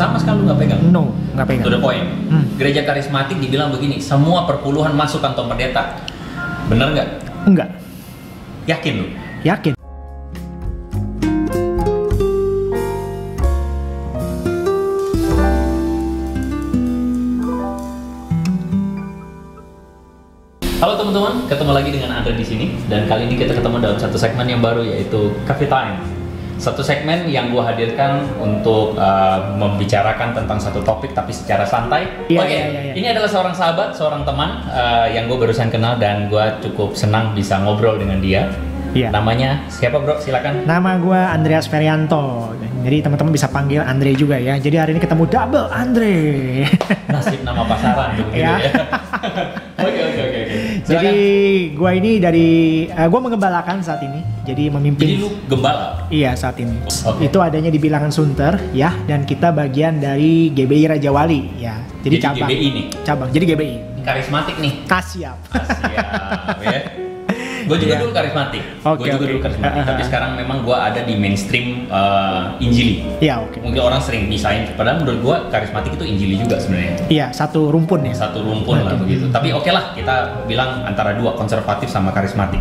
Sama sekali lu nggak pegang? No, nggak pegang. To the point. Gereja karismatik dibilang begini, semua perpuluhan masuk kantong pendeta. Bener nggak? Enggak. Yakin lu? Yakin. Halo teman-teman, ketemu lagi dengan Andre di sini, dan kali ini kita ketemu dalam satu segmen yang baru, yaitu Coffee Time. Satu segmen yang gue hadirkan untuk membicarakan tentang satu topik tapi secara santai. Iya. Ini adalah seorang sahabat, seorang teman yang gue barusan kenal, dan gue cukup senang bisa ngobrol dengan dia. Iya. Namanya siapa bro? Silakan. Nama gue Andreas Ferianto. Jadi teman-teman bisa panggil Andre juga ya. Jadi hari ini ketemu double Andre. Nasib nama pasaran tuh gitu ya. Oke. Jadi gue ini gue menggembalakan saat ini. Jadi memimpin. Jadi lu gembala? Iya saat ini. Okay. Itu adanya di Bilangan Sunter ya. Dan kita bagian dari GBI Raja Wali ya. Jadi cabang. GBI nih? Cabang. Jadi GBI. Karismatik nih? Siap. Siap ya. Gue juga dulu karismatik. Dulu karismatik. Tapi sekarang memang gue ada di mainstream Injili. Iya, oke. Mungkin orang sering misahin, padahal menurut gue karismatik itu Injili juga sebenarnya. Iya, satu rumpun ya. Satu rumpun lah begitu. Tapi oke lah, kita bilang antara dua, konservatif sama karismatik.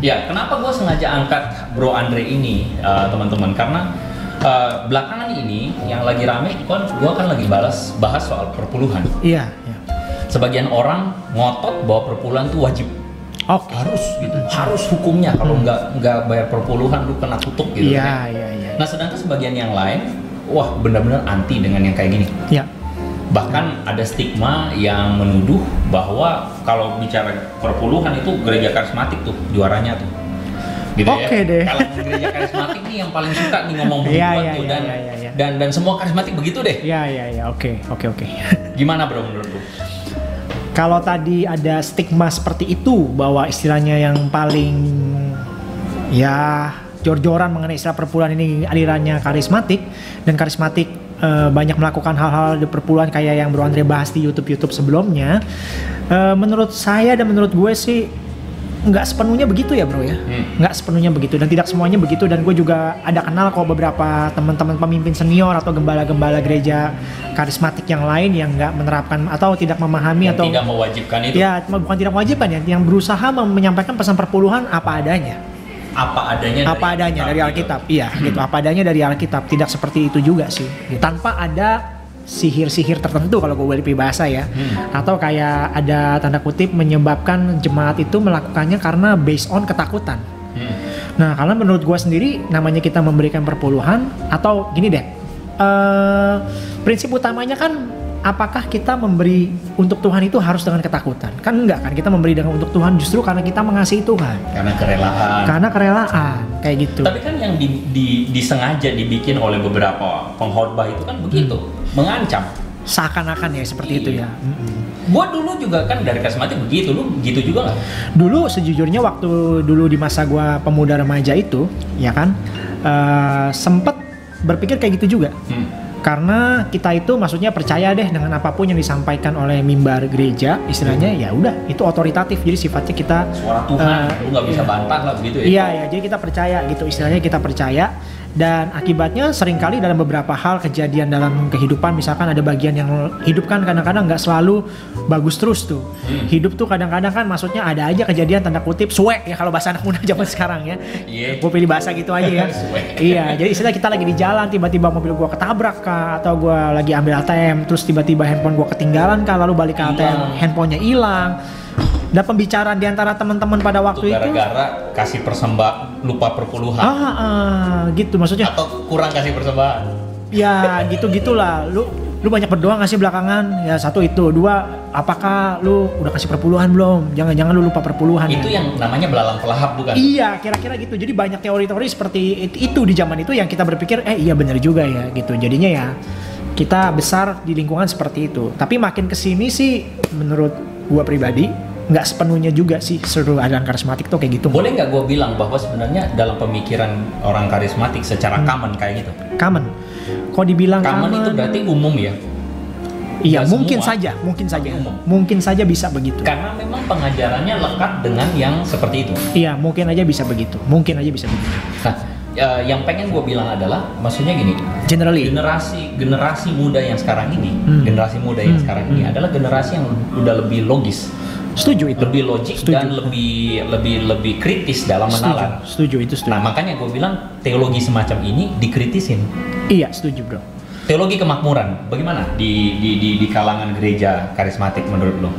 Ya, kenapa gue sengaja angkat Bro Andre ini, teman-teman? Karena belakangan ini yang lagi rame gue kan lagi bahas soal perpuluhan. Iya. Sebagian orang ngotot bahwa perpuluhan itu wajib. Oke. Harus hukumnya, kalau nggak bayar perpuluhan lu kena kutuk gitu. Iya. Nah sedangkan sebagian yang lain, wah benar-benar anti dengan yang kayak gini. Iya. Bahkan ada stigma yang menuduh bahwa kalau bicara perpuluhan itu gereja karismatik tuh juaranya tuh. Gitu Oke ya. deh. Kalau gereja karismatik nih yang paling suka nih ngomong begituan tuh, dan semua karismatik begitu deh. Iya. Oke. Gimana bro menurut lu? Kalau tadi ada stigma seperti itu bahwa istilahnya yang paling ya jor-joran mengenai istilah perpuluhan ini alirannya karismatik, dan karismatik banyak melakukan hal-hal di perpuluhan kayak yang Bro Andre bahas di YouTube sebelumnya. Menurut saya dan menurut gue sih nggak sepenuhnya begitu ya bro ya, nggak sepenuhnya begitu, dan tidak semuanya begitu. Dan gue juga ada kenal kok beberapa teman-teman pemimpin senior atau gembala-gembala gereja karismatik yang lain yang nggak menerapkan atau tidak memahami yang atau tidak mewajibkan itu. Ya bukan tidak mewajibkan ya, yang berusaha menyampaikan pesan perpuluhan apa adanya dari Alkitab. Iya gitu, apa adanya dari Alkitab, tidak seperti itu juga sih, tanpa ada sihir-sihir tertentu kalau gue boleh bahasa ya, atau kayak ada tanda kutip menyebabkan jemaat itu melakukannya karena based on ketakutan. Nah karena menurut gue sendiri namanya kita memberikan perpuluhan, atau gini deh, prinsip utamanya kan apakah kita memberi untuk Tuhan itu harus dengan ketakutan? Kan enggak kan, kita memberi dengan untuk Tuhan justru karena kita mengasihi Tuhan. Karena kerelaan kayak gitu. Tapi kan yang disengaja dibikin oleh beberapa pengkhotbah itu kan begitu, mengancam. Seakan-akan ya seperti itu ya. Gua dulu juga kan dari karismatik begitu, lu gitu juga nggak? Dulu sejujurnya waktu dulu di masa gua pemuda remaja itu, ya kan, sempet berpikir kayak gitu juga. Karena kita itu maksudnya percaya deh dengan apapun yang disampaikan oleh mimbar gereja, istilahnya ya udah itu otoritatif, jadi sifatnya kita suara Tuhan, lu nggak bisa bantah lah begitu ya. Iya, jadi kita percaya gitu, istilahnya kita percaya. Dan akibatnya seringkali dalam beberapa hal kejadian dalam kehidupan, misalkan ada bagian yang hidup kan kadang-kadang nggak selalu bagus terus tuh. Hidup tuh kadang-kadang kan maksudnya ada aja kejadian tanda kutip suwe ya kalau bahasa anak muda zaman sekarang ya. Gue pilih bahasa gitu aja ya. Iya, jadi istilah kita lagi di jalan tiba-tiba mobil gue ketabrak kah, atau gue lagi ambil ATM terus tiba-tiba handphone gue ketinggalan kah, lalu balik ke ATM handphonenya hilang. Dan pembicaraan di antara teman-teman pada waktu itu gara-gara kasih persembahan lupa perpuluhan. Gitu maksudnya. Atau kurang kasih persembahan. Ya gitu-gitulah. Lu banyak berdoa ngasih belakangan. Ya satu itu, dua apakah lu udah kasih perpuluhan belum? Jangan-jangan lu lupa perpuluhan. Itu yang namanya belalang pelahap bukan? Iya, kira-kira gitu. Jadi banyak teori-teori seperti itu di zaman itu yang kita berpikir iya benar juga ya gitu. Jadinya ya kita besar di lingkungan seperti itu. Tapi makin kesini sih menurut gua pribadi nggak sepenuhnya juga sih seluruh aliran karismatik tuh kayak gitu. Boleh nggak gue bilang bahwa sebenarnya dalam pemikiran orang karismatik secara common kayak gitu? Common. Kok dibilang common itu berarti umum ya? Iya, Gak mungkin semua, saja. umum. Mungkin saja bisa begitu. Karena memang pengajarannya lekat dengan yang seperti itu. Iya, mungkin aja bisa begitu. Nah, yang pengen gue bilang adalah, maksudnya gini, Generally. generasi muda yang sekarang ini, adalah generasi yang udah lebih logis, Setuju itu. lebih logik dan lebih kritis dalam menalar. Setuju itu. Nah, makanya gue bilang teologi semacam ini dikritisin. Iya, setuju bro. Teologi kemakmuran, bagaimana di kalangan gereja karismatik menurut lo?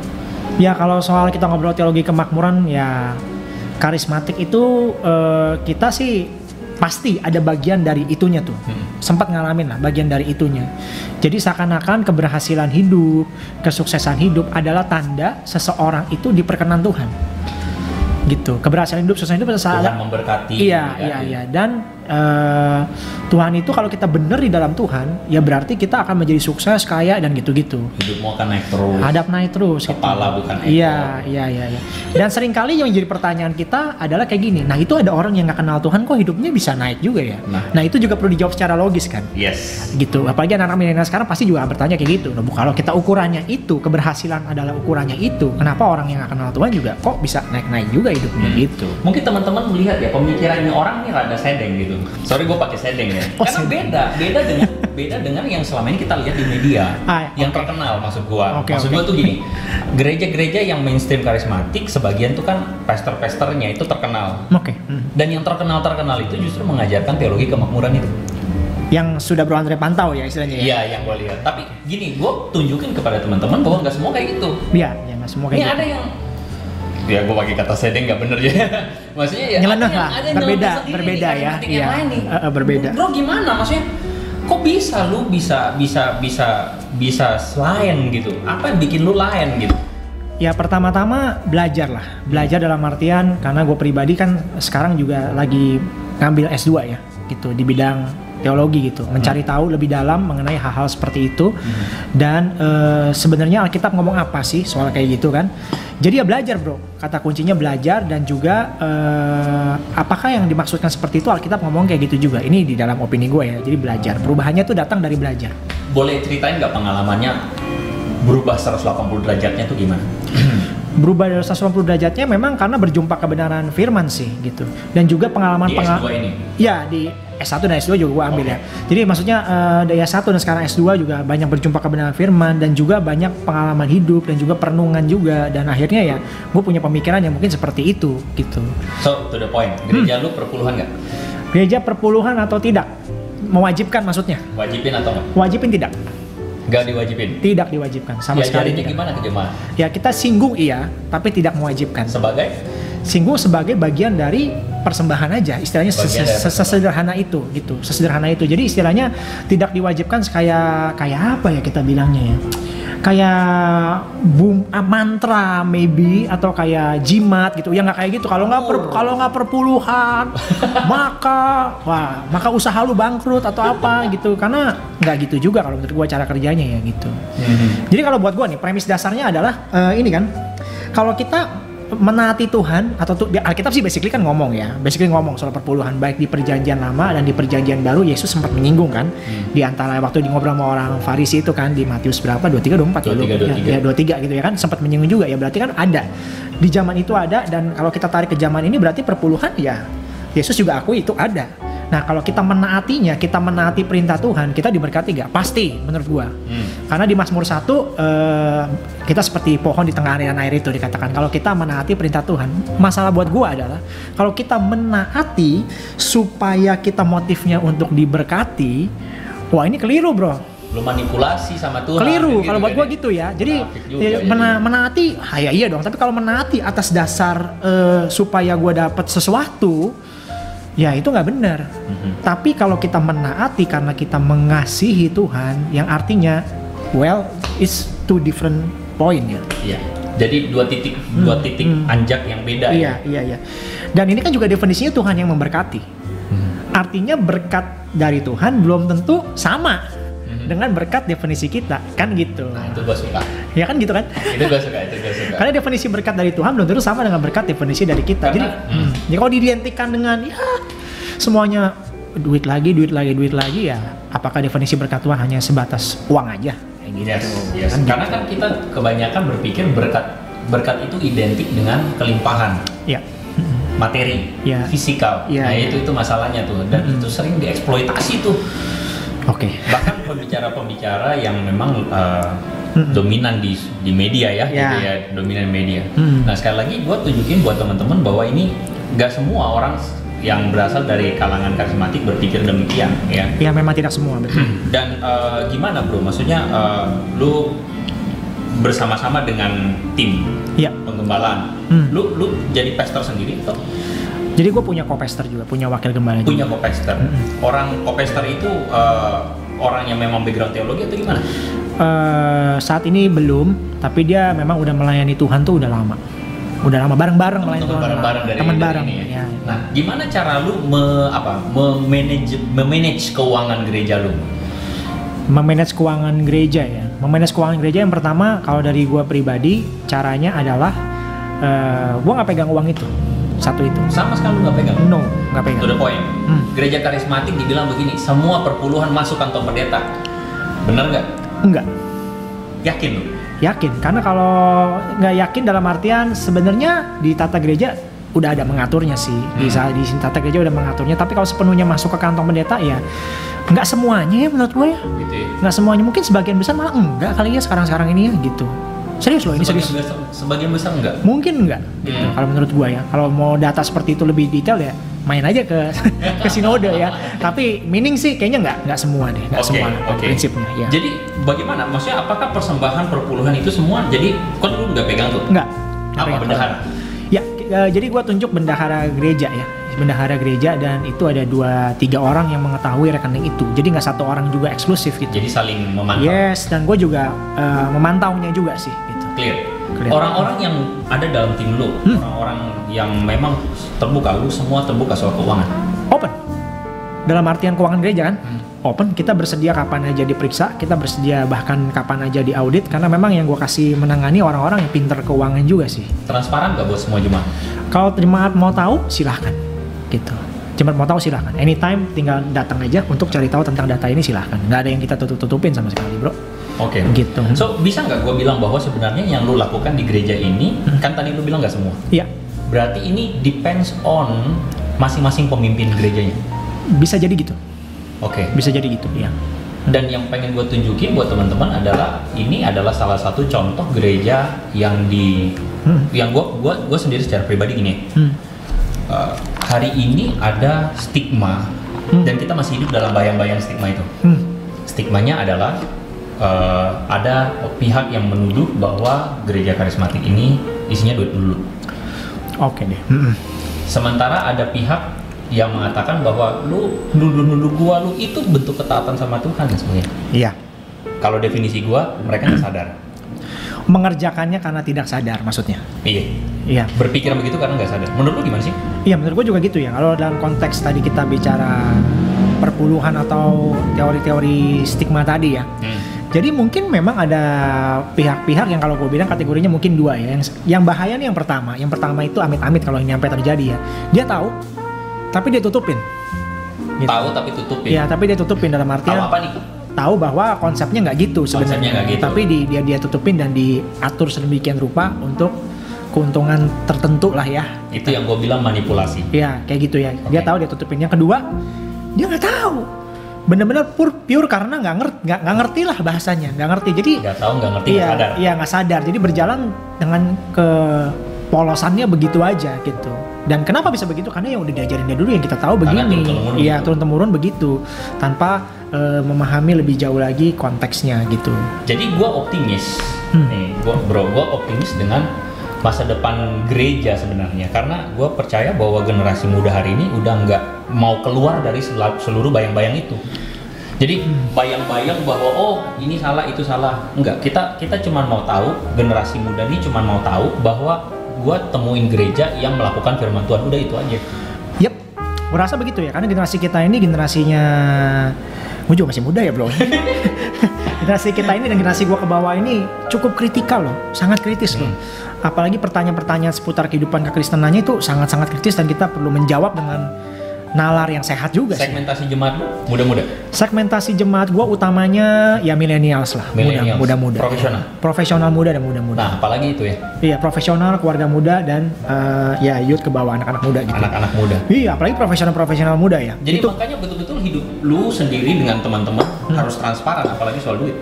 Ya kalau soal kita ngobrol teologi kemakmuran, ya karismatik itu kita sih pasti ada bagian dari itunya tuh. Sempat ngalamin lah bagian dari itunya. Jadi seakan-akan keberhasilan hidup, kesuksesan hidup adalah tanda seseorang itu diperkenan Tuhan. Gitu. Keberhasilan hidup, suksesan hidup Tuhan memberkati. Iya. Dan Tuhan itu kalau kita benar di dalam Tuhan, ya berarti kita akan menjadi sukses, kaya dan gitu-gitu. Hidupmu akan naik terus. Naik terus. Kepala gitu. bukan ekor. Iya. Dan seringkali yang jadi pertanyaan kita adalah kayak gini. Nah itu ada orang yang nggak kenal Tuhan kok hidupnya bisa naik juga ya. Nah itu juga perlu dijawab secara logis kan. Yes. Gitu. Apalagi anak-anak milenial sekarang pasti juga bertanya kayak gitu. Nah, kalau kita ukurannya itu, keberhasilan adalah ukurannya itu. Kenapa orang yang nggak kenal Tuhan juga kok bisa naik-naik juga hidupnya gitu. Mungkin teman-teman melihat ya pemikiran ini orang nih rada sedeng gitu. Sorry gue pakai sedeng ya. Karena beda dengan yang selama ini kita lihat di media. Yang terkenal maksud gue. Maksud gue tuh gini. Gereja-gereja yang mainstream karismatik sebagian tuh kan pastor-pastornya itu terkenal. Dan yang terkenal itu justru mengajarkan teologi kemakmuran itu. Yang sudah Bro Andre pantau ya istilahnya ya. Iya, yang gue lihat. Tapi gini, gue tunjukin kepada teman-teman bahwa nggak semua kayak gitu. Iya, nggak semua kayak gitu. Ini ada yang gue pakai kata sedeng nggak bener ya. Maksudnya ya nyeleneh lah, berbeda ya. Iya. Berbeda. Bro gimana maksudnya? Kok bisa lu bisa lain gitu? Apa yang bikin lu lain gitu? Ya pertama-tama belajar dalam artian karena gue pribadi kan sekarang juga lagi ngambil S2 ya gitu di bidang teologi gitu, mencari tahu lebih dalam mengenai hal-hal seperti itu. Dan sebenarnya Alkitab ngomong apa sih soal kayak gitu kan. Jadi ya belajar bro, kata kuncinya belajar. Dan juga apakah yang dimaksudkan seperti itu, Alkitab ngomong kayak gitu juga. Ini di dalam opini gue ya, jadi belajar. Perubahannya tuh datang dari belajar. Boleh ceritain gak pengalamannya berubah 180 derajatnya tuh gimana? Berubah dari 180 derajatnya memang karena berjumpa kebenaran firman sih gitu. Dan juga pengalaman di S2 ini? Ya di S1 dan S2 juga gue ambil ya. Jadi maksudnya dari S1 dan sekarang S2 juga banyak berjumpa kebenaran firman. Dan juga banyak pengalaman hidup dan juga perenungan juga. Dan akhirnya ya gue punya pemikiran yang mungkin seperti itu gitu. So to the point, gereja lu perpuluhan gak? Gereja perpuluhan atau tidak? Mewajibkan maksudnya? Wajibin atau enggak? Wajibin tidak. Gak diwajibin? Tidak diwajibkan sama sekali. Jadinya gimana ke jemaah? Ya kita singgung iya, tapi tidak mewajibkan. Sebagai? Singgung sebagai bagian dari persembahan aja, istilahnya sesederhana itu gitu, sesederhana itu. Jadi istilahnya tidak diwajibkan kayak apa ya kita bilangnya ya? Kayak mantra maybe atau kayak jimat gitu. Ya nggak kayak gitu. Kalau nggak perpuluhan maka usaha lu bangkrut atau apa gitu. Karena nggak gitu juga kalau menurut gua cara kerjanya ya gitu. Jadi kalau buat gua nih premis dasarnya adalah ini kan, kalau kita menaati Tuhan atau Alkitab sih basically ngomong soal perpuluhan baik di perjanjian lama dan di perjanjian baru. Yesus sempat menyinggung kan di antara waktu di ngobrol sama orang Farisi itu kan di Matius berapa 23 24 23 gitu ya kan, sempat menyinggung juga ya, berarti kan ada di zaman itu ada. Dan kalau kita tarik ke zaman ini berarti perpuluhan ya Yesus juga akui itu ada. Nah kalau kita menaatinya, kita menaati perintah Tuhan, kita diberkati gak? Pasti menurut gua. Karena di Mazmur 1 kita seperti pohon di tengah aliran air itu dikatakan. Kalau kita menaati perintah Tuhan, masalah buat gua adalah kalau kita menaati supaya kita motifnya untuk diberkati, wah ini keliru bro. Lu manipulasi sama Tuhan. Keliru kalau buat gua gitu ya. Jadi menaati, iya dong. Tapi kalau menaati atas dasar supaya gua dapat sesuatu, ya itu nggak benar. Tapi kalau kita menaati karena kita mengasihi Tuhan, yang artinya it's two different point ya. Iya. Jadi dua titik anjak yang beda ya. Iya. Dan ini kan juga definisinya Tuhan yang memberkati. Artinya berkat dari Tuhan belum tentu sama dengan berkat definisi kita, kan gitu. Nah, itu gue suka. Ya kan gitu kan? Itu gue suka. Karena definisi berkat dari Tuhan belum tentu sama dengan berkat definisi dari kita. Karena, jadi kalau diidentikan dengan ya semuanya duit lagi ya, apakah definisi berkat Tuhan hanya sebatas uang aja? Gitu. Yes. Kan karena kan kita kebanyakan berpikir berkat itu identik dengan kelimpahan. Iya. materi, Ya. fisikal. Ya, Nah ya. itu masalahnya tuh, dan itu sering dieksploitasi tuh. Oke. Bahkan pembicara-pembicara yang memang dominan di media ya, Ya. gitu ya, dominan media. Hmm. Nah sekali lagi gue tunjukin buat teman-teman bahwa ini nggak semua orang yang berasal dari kalangan karismatik berpikir demikian, ya. Ya memang tidak semua, betul. Dan gimana bro? Maksudnya lu bersama-sama dengan tim Iya. penggembalaan, lu jadi pastor sendiri atau Jadi gue punya co-pastor juga, punya wakil gembala juga. punya co-pastor? Orang co-pastor itu orang yang memang background teologi atau gimana? Saat ini belum, tapi dia memang udah melayani Tuhan tuh udah lama bareng-bareng melayani Tuhan. Teman-teman bareng Teman dari bareng. ini ya. Ya. Nah, gimana cara lu memanage keuangan gereja lu? Memanage keuangan gereja ya. Memanage keuangan gereja yang pertama kalau dari gue pribadi caranya adalah gue nggak pegang uang itu, satu itu. Sama sekali lu nggak pegang? No, nggak pegang. To the point. Gereja karismatik dibilang begini, semua perpuluhan masuk kantong pendeta. Bener nggak? Enggak. Yakin lu? Yakin, karena kalau nggak yakin dalam artian sebenarnya di tata gereja udah ada mengaturnya sih, di tata gereja udah mengaturnya. Tapi kalau sepenuhnya masuk ke kantong pendeta ya nggak semuanya ya menurut gue ya. Gitu ya. Nggak semuanya, mungkin sebagian besar malah enggak kali ya sekarang ini ya gitu. Serius loh, ini serius. Sebagian besar enggak? Mungkin enggak gitu kalau menurut gue ya. Kalau mau data seperti itu lebih detail ya main aja ke ke sinode ya. Tapi meaning sih kayaknya enggak semua deh, enggak semua prinsipnya ya. Jadi bagaimana? Maksudnya apakah persembahan perpuluhan itu semua? Jadi kan lu nggak pegang tuh? Enggak. Apa bendahara? Ya, jadi gue tunjuk bendahara gereja ya, bendahara gereja, dan itu ada 2-3 orang yang mengetahui rekening itu. Jadi nggak satu orang juga eksklusif gitu. Jadi saling memantau. Yes, dan gue juga memantaunya juga sih gitu. Clear. Clear. Orang-orang yang ada dalam tim lu, orang-orang yang memang terbuka, lu semua terbuka soal keuangan. Open. Dalam artian keuangan gereja kan? Open, kita bersedia kapan aja diperiksa, kita bersedia bahkan kapan aja diaudit, karena memang yang gue kasih menangani orang-orang yang pinter keuangan juga sih. Transparan gak buat semua jemaat? Kalau jemaat mau tahu silahkan gitu. Jemaat mau tahu silahkan, anytime tinggal datang aja untuk cari tahu tentang data ini, silahkan. Nggak ada yang kita tutup-tutupin sama sekali bro. Oke. Gitu. So bisa nggak gue bilang bahwa sebenarnya yang lu lakukan di gereja ini, kan tadi lu bilang nggak semua. Iya. Berarti ini depends on masing-masing pemimpin gerejanya. Bisa jadi gitu. Oke. Bisa jadi gitu, ya. Dan yang pengen gue tunjukin buat teman-teman adalah ini adalah salah satu contoh gereja yang yang gue sendiri secara pribadi gini. Hari ini ada stigma dan kita masih hidup dalam bayang-bayang stigma itu. Stigmanya adalah ada pihak yang menuduh bahwa gereja karismatik ini isinya duit dulu. Oke deh. Sementara ada pihak yang mengatakan bahwa lu nuduh gua, lu itu bentuk ketaatan sama Tuhan sebenarnya. Iya. Kalau definisi gua, mereka nggak sadar. Mengerjakannya karena tidak sadar maksudnya. Iya. Iya. Berpikir begitu karena nggak sadar. Menurut lu gimana sih? Iya, menurut gue juga gitu ya. Kalau dalam konteks tadi kita bicara perpuluhan atau teori-teori stigma tadi ya. Jadi mungkin memang ada pihak-pihak yang kalau gue bilang kategorinya mungkin 2 ya. Yang bahaya nih yang pertama. Yang pertama itu amit-amit kalau ini sampai terjadi ya. Dia tahu, tapi dia tutupin. Gitu. Tahu tapi tutupin. Iya, tapi dia tutupin dalam artian. Tahu apa nih? Tahu bahwa konsepnya nggak gitu sebenarnya. Konsepnya nggak gitu. Tapi dia tutupin dan diatur sedemikian rupa untuk keuntungan tertentu lah ya. Itu yang gue bilang manipulasi. Iya, kayak gitu ya. Dia tahu, dia tutupin. Yang kedua, dia nggak tahu. Bener-bener pure karena nggak ngerti lah bahasanya, nggak ngerti. Jadi nggak tahu, nggak ngerti, nggak sadar. Iya, nggak sadar. Jadi berjalan dengan kepolosannya begitu aja gitu. Dan kenapa bisa begitu? Karena yang udah diajarin dia dulu, yang kita tahu begini. Iya, turun-temurun begitu, tanpa memahami lebih jauh lagi konteksnya gitu. Jadi gue optimis, nih, gue optimis dengan masa depan gereja sebenarnya, karena gue percaya bahwa generasi muda hari ini udah nggak mau keluar dari seluruh bayang-bayang itu. Jadi bayang-bayang bahwa oh ini salah itu salah, enggak. Kita cuma mau tahu, generasi muda ini cuma mau tahu bahwa gue temuin gereja yang melakukan firman Tuhan, udah itu aja. Yep, gue rasa begitu ya, karena generasi kita ini generasinya, gue juga masih muda ya bro. Generasi kita ini dan generasi gue ke bawah ini cukup kritikal loh, sangat kritis loh. Apalagi pertanyaan-pertanyaan seputar kehidupan kekristenannya itu sangat-sangat kritis, dan kita perlu menjawab dengan nalar yang sehat juga sih. Segmentasi jemaat muda-muda. Segmentasi jemaat gue utamanya ya millennials lah, muda-muda. Profesional muda dan muda-muda. Nah, apalagi itu ya? Iya, profesional, keluarga muda dan ya youth ke bawah, anak-anak muda gitu. Anak-anak muda. Iya, apalagi profesional muda ya. Jadi makanya betul-betul hidup lu sendiri dengan teman-teman harus transparan, apalagi soal duit.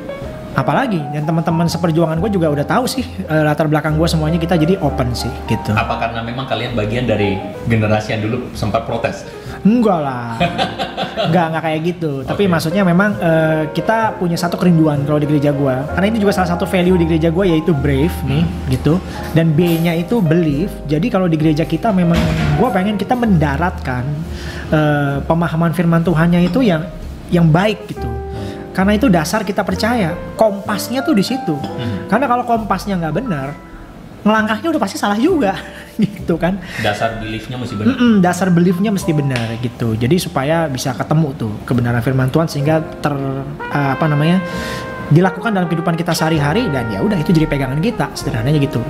Apalagi, dan teman-teman seperjuangan gue juga udah tahu sih latar belakang gue semuanya, kita jadi open sih gitu. Apa karena memang kalian bagian dari generasi yang dulu sempat protes? Enggak lah, enggak kayak gitu. Tapi maksudnya memang kita punya satu kerinduan kalau di gereja gue. Karena ini juga salah satu value di gereja gue, yaitu brave nih gitu. Dan B-nya itu believe. Jadi kalau di gereja kita memang gue pengen kita mendaratkan pemahaman firman Tuhannya itu yang baik gitu. Karena itu dasar kita percaya. Kompasnya tuh di situ. Karena kalau kompasnya nggak benar, ngelangkahnya udah pasti salah juga, gitu kan? Dasar beliefnya mesti benar. Dasar beliefnya mesti benar gitu. Jadi supaya bisa ketemu tuh kebenaran firman Tuhan sehingga dilakukan dalam kehidupan kita sehari-hari, dan ya udah itu jadi pegangan kita, sederhananya gitu.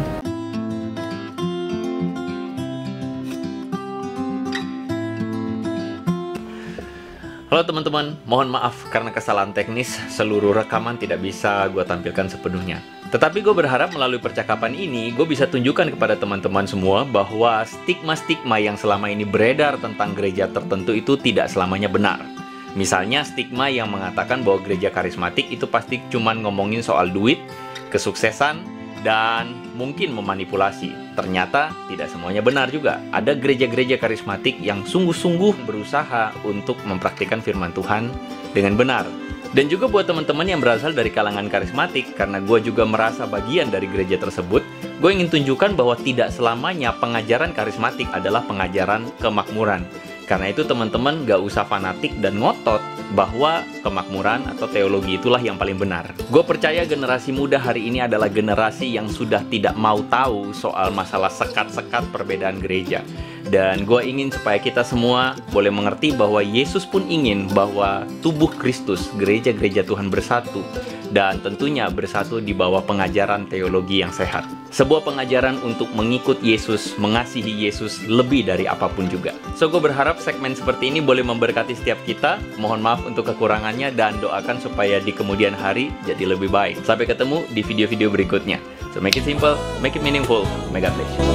Halo teman-teman, mohon maaf karena kesalahan teknis, seluruh rekaman tidak bisa gue tampilkan sepenuhnya. Tetapi gue berharap melalui percakapan ini, gue bisa tunjukkan kepada teman-teman semua bahwa stigma-stigma yang selama ini beredar tentang gereja tertentu itu tidak selamanya benar. Misalnya stigma yang mengatakan bahwa gereja karismatik itu pasti cuman ngomongin soal duit, kesuksesan, dan mungkin memanipulasi. Ternyata tidak semuanya benar juga. Ada gereja-gereja karismatik yang sungguh-sungguh berusaha untuk mempraktikkan firman Tuhan dengan benar. Dan juga buat teman-teman yang berasal dari kalangan karismatik, karena gue juga merasa bagian dari gereja tersebut, gue ingin tunjukkan bahwa tidak selamanya pengajaran karismatik adalah pengajaran kemakmuran. Karena itu teman-teman gak usah fanatik dan ngotot bahwa kemakmuran atau teologi itulah yang paling benar. Gue percaya generasi muda hari ini adalah generasi yang sudah tidak mau tahu soal masalah sekat-sekat perbedaan gereja. Dan gue ingin supaya kita semua boleh mengerti bahwa Yesus pun ingin bahwa tubuh Kristus, gereja-gereja Tuhan bersatu. Dan tentunya bersatu di bawah pengajaran teologi yang sehat. Sebuah pengajaran untuk mengikut Yesus, mengasihi Yesus lebih dari apapun juga. So, gue berharap segmen seperti ini boleh memberkati setiap kita. Mohon maaf untuk kekurangannya dan doakan supaya di kemudian hari jadi lebih baik. Sampai ketemu di video-video berikutnya. So, make it simple, make it meaningful. May God bless you.